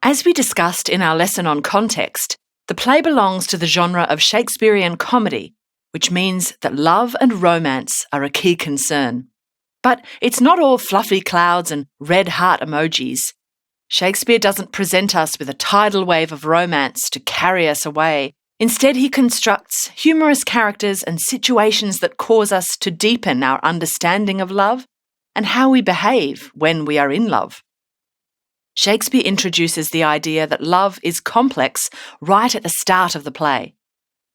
As we discussed in our lesson on context, the play belongs to the genre of Shakespearean comedy, which means that love and romance are a key concern. But it's not all fluffy clouds and red heart emojis. Shakespeare doesn't present us with a tidal wave of romance to carry us away. Instead, he constructs humorous characters and situations that cause us to deepen our understanding of love and how we behave when we are in love. Shakespeare introduces the idea that love is complex right at the start of the play.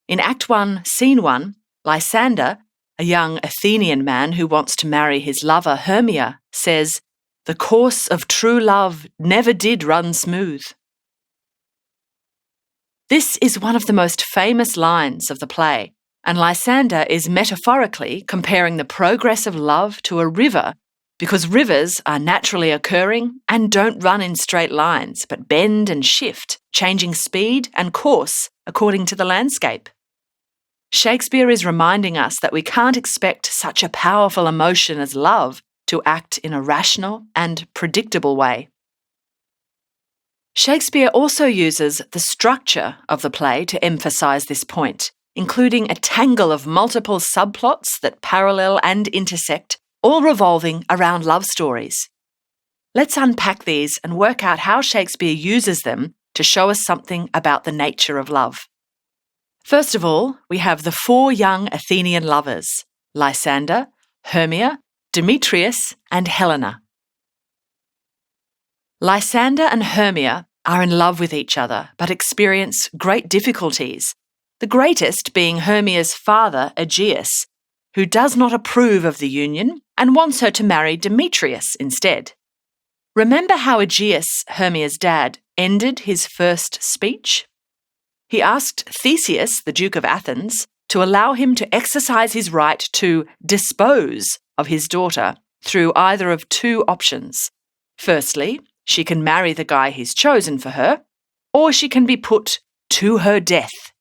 In Act 1, Scene 1, Lysander, a young Athenian man who wants to marry his lover Hermia, says, "The course of true love never did run smooth." This is one of the most famous lines of the play, and Lysander is metaphorically comparing the progress of love to a river, because rivers are naturally occurring and don't run in straight lines, but bend and shift, changing speed and course according to the landscape. Shakespeare is reminding us that we can't expect such a powerful emotion as love to act in a rational and predictable way. Shakespeare also uses the structure of the play to emphasise this point, including a tangle of multiple subplots that parallel and intersect, all revolving around love stories. Let's unpack these and work out how Shakespeare uses them to show us something about the nature of love. First of all, we have the four young Athenian lovers, Lysander, Hermia, Demetrius, and Helena. Lysander and Hermia are in love with each other, but experience great difficulties, the greatest being Hermia's father, Aegeus, who does not approve of the union and wants her to marry Demetrius instead. Remember how Aegeus, Hermia's dad, ended his first speech? He asked Theseus, the Duke of Athens, to allow him to exercise his right to dispose of his daughter through either of two options. Firstly, she can marry the guy he's chosen for her, or she can be put to her death.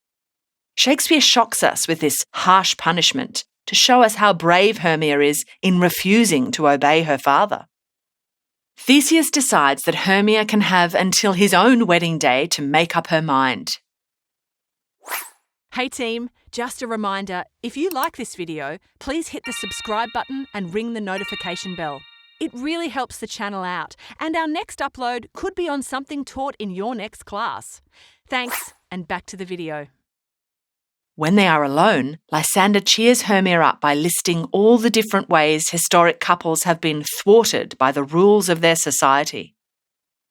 Shakespeare shocks us with this harsh punishment to show us how brave Hermia is in refusing to obey her father. Theseus decides that Hermia can have until his own wedding day to make up her mind. Hey team, just a reminder, if you like this video, please hit the subscribe button and ring the notification bell. It really helps the channel out, and our next upload could be on something taught in your next class. Thanks, and back to the video. When they are alone, Lysander cheers Hermia up by listing all the different ways historic couples have been thwarted by the rules of their society.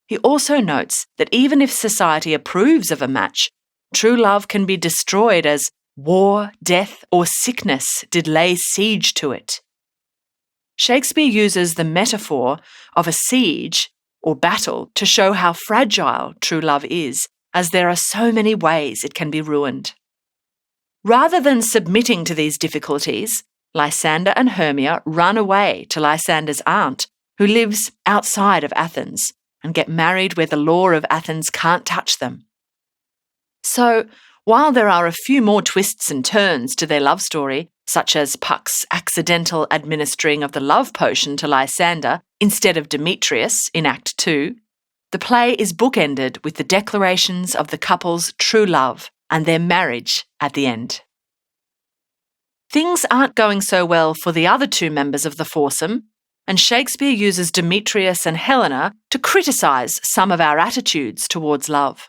He also notes that even if society approves of a match, true love can be destroyed as war, death, or sickness did lay siege to it. Shakespeare uses the metaphor of a siege or battle to show how fragile true love is, as there are so many ways it can be ruined. Rather than submitting to these difficulties, Lysander and Hermia run away to Lysander's aunt, who lives outside of Athens, and get married where the law of Athens can't touch them. So, while there are a few more twists and turns to their love story, such as Puck's accidental administering of the love potion to Lysander instead of Demetrius in Act 2, the play is bookended with the declarations of the couple's true love and their marriage at the end. Things aren't going so well for the other two members of the foursome, and Shakespeare uses Demetrius and Helena to criticise some of our attitudes towards love.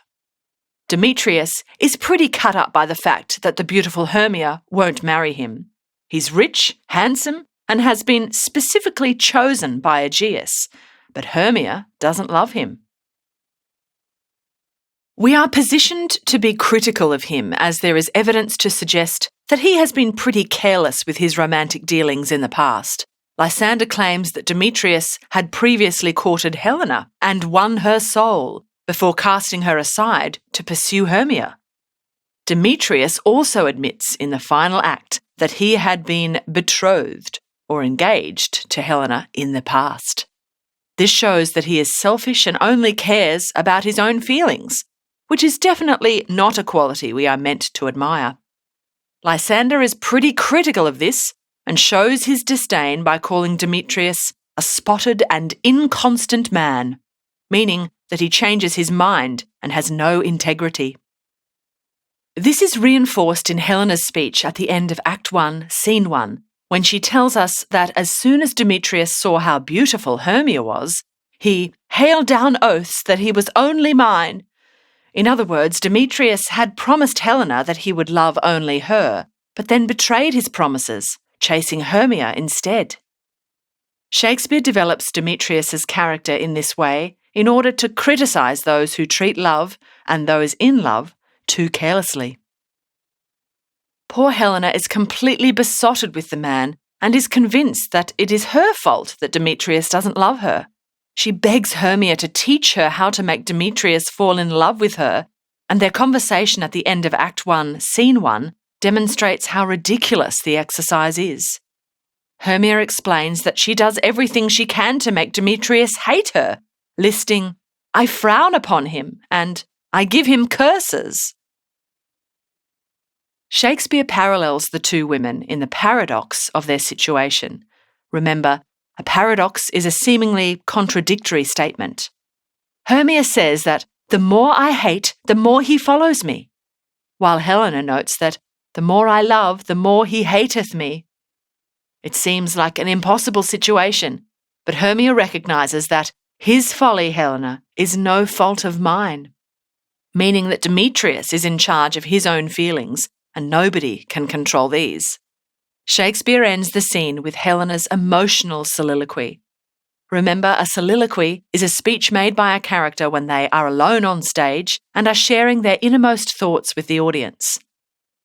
Demetrius is pretty cut up by the fact that the beautiful Hermia won't marry him. He's rich, handsome, and has been specifically chosen by Aegeus, but Hermia doesn't love him. We are positioned to be critical of him, as there is evidence to suggest that he has been pretty careless with his romantic dealings in the past. Lysander claims that Demetrius had previously courted Helena and won her soul before casting her aside to pursue Hermia. Demetrius also admits in the final act that he had been betrothed or engaged to Helena in the past. This shows that he is selfish and only cares about his own feelings, which is definitely not a quality we are meant to admire. Lysander is pretty critical of this and shows his disdain by calling Demetrius a spotted and inconstant man, meaning that he changes his mind and has no integrity. This is reinforced in Helena's speech at the end of Act 1, Scene 1, when she tells us that as soon as Demetrius saw how beautiful Hermia was, he hailed down oaths that he was only mine. In other words, Demetrius had promised Helena that he would love only her, but then betrayed his promises, chasing Hermia instead. Shakespeare develops Demetrius's character in this way in order to criticise those who treat love, and those in love, too carelessly. Poor Helena is completely besotted with the man and is convinced that it is her fault that Demetrius doesn't love her. She begs Hermia to teach her how to make Demetrius fall in love with her, and their conversation at the end of Act 1, Scene 1 demonstrates how ridiculous the exercise is. Hermia explains that she does everything she can to make Demetrius hate her, listing, "I frown upon him," and "I give him curses." Shakespeare parallels the two women in the paradox of their situation. Remember, a paradox is a seemingly contradictory statement. Hermia says that the more I hate, the more he follows me, while Helena notes that the more I love, the more he hateth me. It seems like an impossible situation, but Hermia recognises that his folly, Helena, is no fault of mine, meaning that Demetrius is in charge of his own feelings and nobody can control these. Shakespeare ends the scene with Helena's emotional soliloquy. Remember, a soliloquy is a speech made by a character when they are alone on stage and are sharing their innermost thoughts with the audience.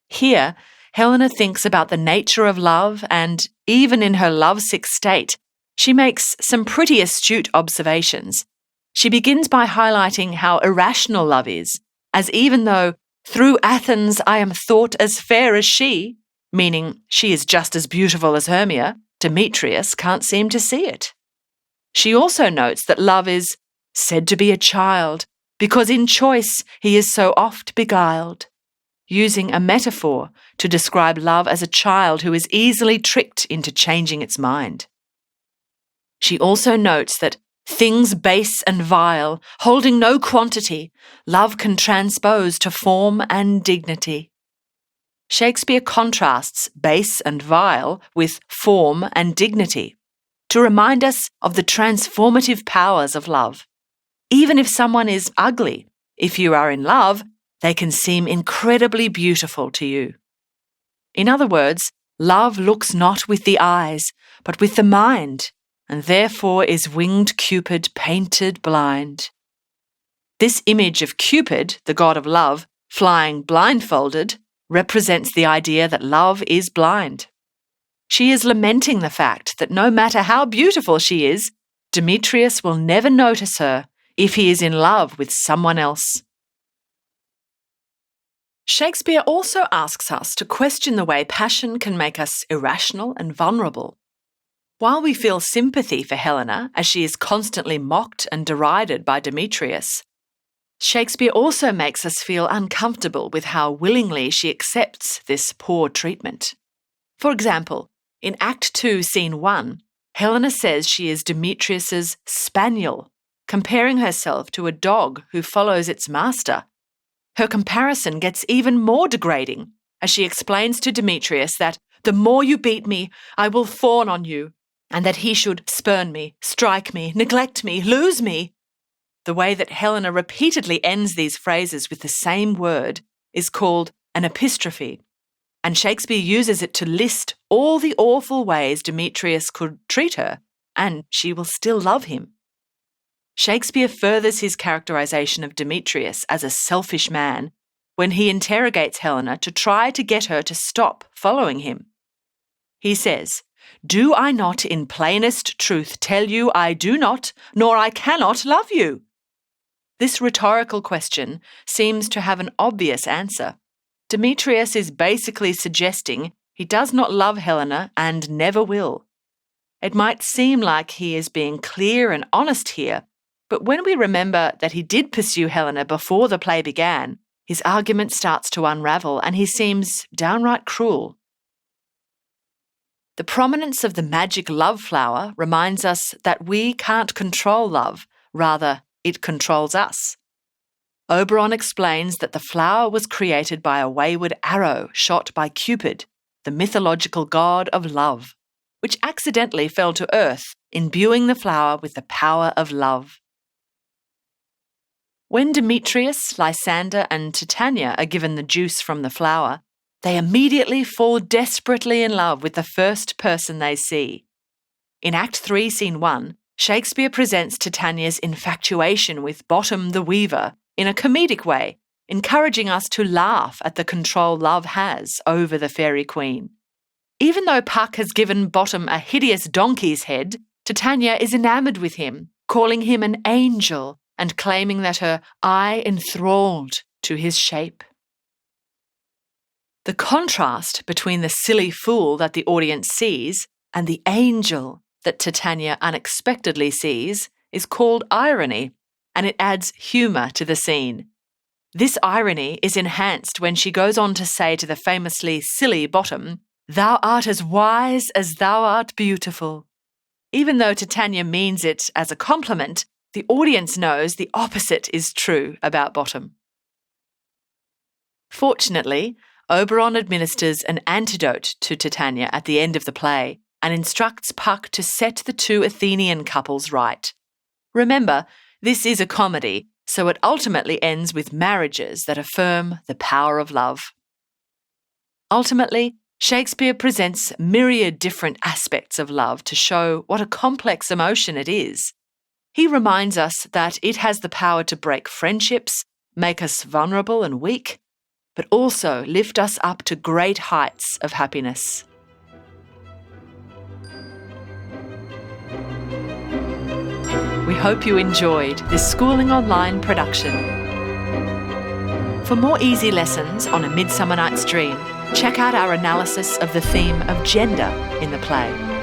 Here, Helena thinks about the nature of love, and even in her lovesick state, she makes some pretty astute observations. She begins by highlighting how irrational love is, as even though "through Athens I am thought as fair as she," meaning she is just as beautiful as Hermia, Demetrius can't seem to see it. She also notes that love is said to be a child, because in choice he is so oft beguiled, using a metaphor to describe love as a child who is easily tricked into changing its mind. She also notes that things base and vile, holding no quantity, love can transpose to form and dignity. Shakespeare contrasts base and vile with form and dignity to remind us of the transformative powers of love. Even if someone is ugly, if you are in love, they can seem incredibly beautiful to you. In other words, love looks not with the eyes, but with the mind, and therefore is winged Cupid painted blind. This image of Cupid, the god of love, flying blindfolded, represents the idea that love is blind. She is lamenting the fact that no matter how beautiful she is, Demetrius will never notice her if he is in love with someone else. Shakespeare also asks us to question the way passion can make us irrational and vulnerable. While we feel sympathy for Helena as she is constantly mocked and derided by Demetrius, Shakespeare also makes us feel uncomfortable with how willingly she accepts this poor treatment. For example, in Act 2, Scene 1, Helena says she is Demetrius's spaniel, comparing herself to a dog who follows its master. Her comparison gets even more degrading as she explains to Demetrius that the more you beat me, I will fawn on you, and that he should spurn me, strike me, neglect me, lose me. The way that Helena repeatedly ends these phrases with the same word is called an epistrophe, and Shakespeare uses it to list all the awful ways Demetrius could treat her, and she will still love him. Shakespeare furthers his characterization of Demetrius as a selfish man when he interrogates Helena to try to get her to stop following him. He says, "Do I not in plainest truth tell you I do not, nor I cannot love you?" This rhetorical question seems to have an obvious answer. Demetrius is basically suggesting he does not love Helena and never will. It might seem like he is being clear and honest here, but when we remember that he did pursue Helena before the play began, his argument starts to unravel and he seems downright cruel. The prominence of the magic love flower reminds us that we can't control love, rather, it controls us. Oberon explains that the flower was created by a wayward arrow shot by Cupid, the mythological god of love, which accidentally fell to earth, imbuing the flower with the power of love. When Demetrius, Lysander, and Titania are given the juice from the flower, they immediately fall desperately in love with the first person they see. In Act 3, Scene 1, Shakespeare presents Titania's infatuation with Bottom the Weaver in a comedic way, encouraging us to laugh at the control love has over the fairy queen. Even though Puck has given Bottom a hideous donkey's head, Titania is enamoured with him, calling him an angel and claiming that her eye enthralled to his shape. The contrast between the silly fool that the audience sees and the angel that Titania unexpectedly sees is called irony, and it adds humour to the scene. This irony is enhanced when she goes on to say to the famously silly Bottom, "Thou art as wise as thou art beautiful." Even though Titania means it as a compliment, the audience knows the opposite is true about Bottom. Fortunately, Oberon administers an antidote to Titania at the end of the play and instructs Puck to set the two Athenian couples right. Remember, this is a comedy, so it ultimately ends with marriages that affirm the power of love. Ultimately, Shakespeare presents myriad different aspects of love to show what a complex emotion it is. He reminds us that it has the power to break friendships, make us vulnerable and weak, but also lift us up to great heights of happiness. We hope you enjoyed this Schooling Online production. For more easy lessons on A Midsummer Night's Dream, check out our analysis of the theme of gender in the play.